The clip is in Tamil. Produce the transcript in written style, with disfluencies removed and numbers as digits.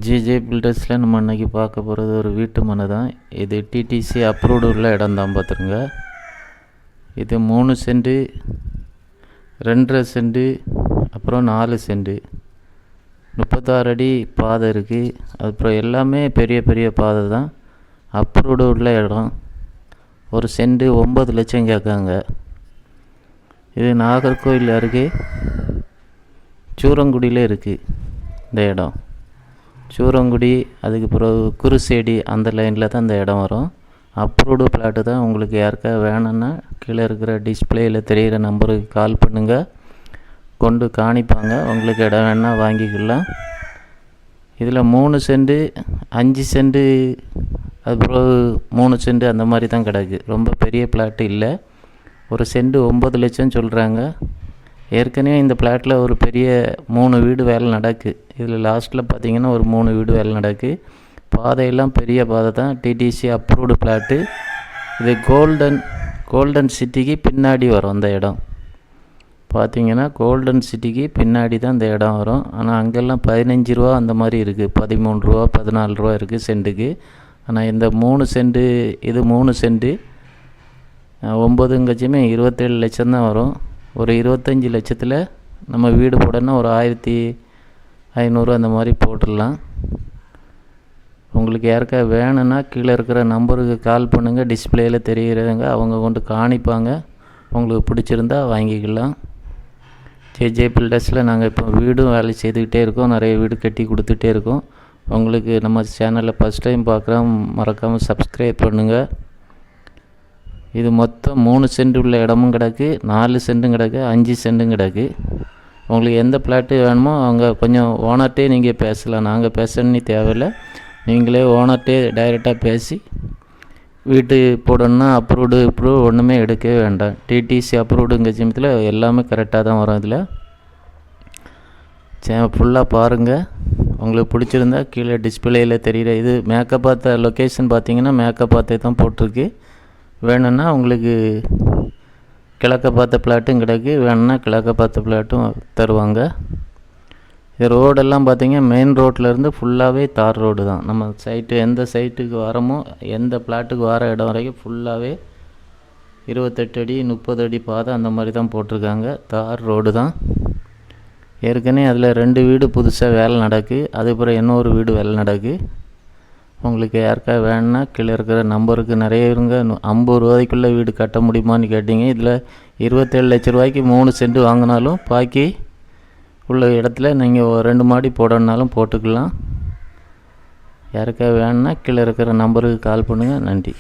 ஜிஜே பில்டர்ஸில் நம்ம அன்றைக்கி பார்க்க போகிறது ஒரு வீட்டு மனை தான். இது டிடிசி அப்ரூவ்டு உள்ள இடம் தான். பார்த்துருங்க, இது 3 சென்ட்டு, 2.5 சென்ட்டு, அப்புறம் 4 சென்ட்டு, 36 அடி பாதை இருக்குது. அப்புறம் எல்லாமே பெரிய பெரிய பாதை தான். அப்ரூவ்டு உள்ள இடம். ஒரு சென்ட்டு 9 லட்சம் கேட்காங்க. இது நாகர்கோவில் அருகே சூரங்குடியில் இருக்குது இந்த இடம். சூரங்குடி, அதுக்கு பிறகு குருசேடி, அந்த லைனில் தான் இந்த இடம் வரும். அப்ரூவ்டு பிளாட்டு தான். உங்களுக்கு யாருக்கா வேணும்னா கீழே இருக்கிற டிஸ்பிளேயில் தெரிகிற நம்பருக்கு கால் பண்ணுங்கள், கொண்டு காணிப்பாங்க. உங்களுக்கு இடம் வேணால் வாங்கிக்கலாம். இதில் 3 சென்ட்டு, 5 சென்ட்டு, அதுக்கப்புறம் 3 சென்ட்டு அந்த மாதிரி தான் கிடக்கு. ரொம்ப பெரிய பிளாட்டு இல்லை. ஒரு சென்ட்டு 9 லட்சம் சொல்கிறாங்க. ஏற்கனவே இந்த பிளாட்டில் ஒரு பெரிய 3 வீடு வேலை நடக்கு. இதில் லாஸ்ட்டில் பார்த்திங்கன்னா ஒரு 3 வீடு வேலை நடக்கு. பாதையெல்லாம் பெரிய பாதை தான். DTC approved plot. இது கோல்டன் சிட்டிக்கு பின்னாடி வரும் இந்த இடம். பார்த்திங்கன்னா கோல்டன் சிட்டிக்கு பின்னாடி தான் இந்த இடம் வரும். ஆனால் அங்கெல்லாம் 15 ரூபா அந்த மாதிரி இருக்குது. 13 ரூபா 14 ரூபா இருக்குது சென்ட்டுக்கு. ஆனால் இந்த 3 சென்ட்டு, இது 3 சென்ட்டு 9 27 லட்சம் தான் வரும். ஒரு 25 லட்சத்தில் நம்ம வீடு போடணும்னா ஒரு 1500 அந்த மாதிரி போட்டுடலாம். உங்களுக்கு யாருக்கா வேணும்னா கீழே இருக்கிற நம்பருக்கு கால் பண்ணுங்கள். டிஸ்பிளேயில் தெரிகிறவங்க அவங்க கொண்டு காணிப்பாங்க. உங்களுக்கு பிடிச்சிருந்தா வாங்கிக்கலாம். ஜே பில்டர்ஸில் நாங்கள் இப்போ வீடும் வேலை செய்துக்கிட்டே இருக்கோம். நிறைய வீடு கட்டி கொடுத்துட்டே இருக்கோம். உங்களுக்கு நம்ம சேனலில் ஃபஸ்ட் டைம் பார்க்குறோம், மறக்காமல் சப்ஸ்கிரைப் பண்ணுங்கள். இது மொத்தம் 3 சென்ட் உள்ள இடமும் கிடக்கு, 4 சென்ட்டும் கிடக்கு, 5 சென்ட்டும் கிடக்கு. உங்களுக்கு எந்த பிளாட்டு வேணுமோ அவங்க கொஞ்சம் ஓனர்கிட்டே நீங்கள் பேசலாம். நாங்கள் பேசணுன்னு தேவையில்லை. நீங்களே ஓனர்கிட்டே டைரெக்டாக பேசி வீட்டு போடணுன்னா அப்ரூவ்டு ஒன்றுமே எடுக்கவே வேண்டாம். டிடிசி அப்ரூவ்டுங்க சமயத்தில் எல்லாமே கரெக்டாக தான் வரும். இதில் ஃபுல்லாக பாருங்கள். உங்களுக்கு பிடிச்சிருந்தா கீழே டிஸ்பிளேயில் தெரிகிற இது மேக்கப் பார்த்த லொக்கேஷன் பார்த்தீங்கன்னா மேக்கப் பார்த்தே தான் போட்டிருக்கு. வேணும்னா உங்களுக்கு கிழக்க பார்த்த பிளாட்டும் கிடக்கு. வேணும்னா கிழக்க பார்த்த பிளாட்டும் தருவாங்க. இது ரோடெல்லாம் பார்த்திங்கன்னா மெயின் ரோட்லேருந்து ஃபுல்லாகவே தார் ரோடு தான். நம்ம சைட்டு எந்த சைட்டுக்கு வரமோ, எந்த பிளாட்டுக்கு வர இடம் வரைக்கும் ஃபுல்லாகவே 28 அடி 30 அடி பாதை அந்த மாதிரி தான் போட்டிருக்காங்க. தார் ரோடு தான். ஏற்கனவே அதில் 2 வீடு புதுசாக வேலை நடக்கு. அதுக்கப்புறம் இன்னொரு வீடு வேலை நடக்கு. உங்களுக்கு யாருக்கா வேணுன்னா கீழே இருக்கிற நம்பருக்கு நிறைய இருங்க. 50 ரூபாய்க்குள்ளே வீடு கட்ட முடியுமான்னு கேட்டிங்க. இதில் 27 லட்ச ரூபாய்க்கு 3 சென்ட் வாங்கினாலும் பாக்கி உள்ள இடத்துல நீங்கள் 2 மாடி போடணுன்னாலும் போட்டுக்கலாம். யாருக்கா வேணுன்னா கீழே இருக்கிற நம்பருக்கு கால் பண்ணுங்கள். நன்றி.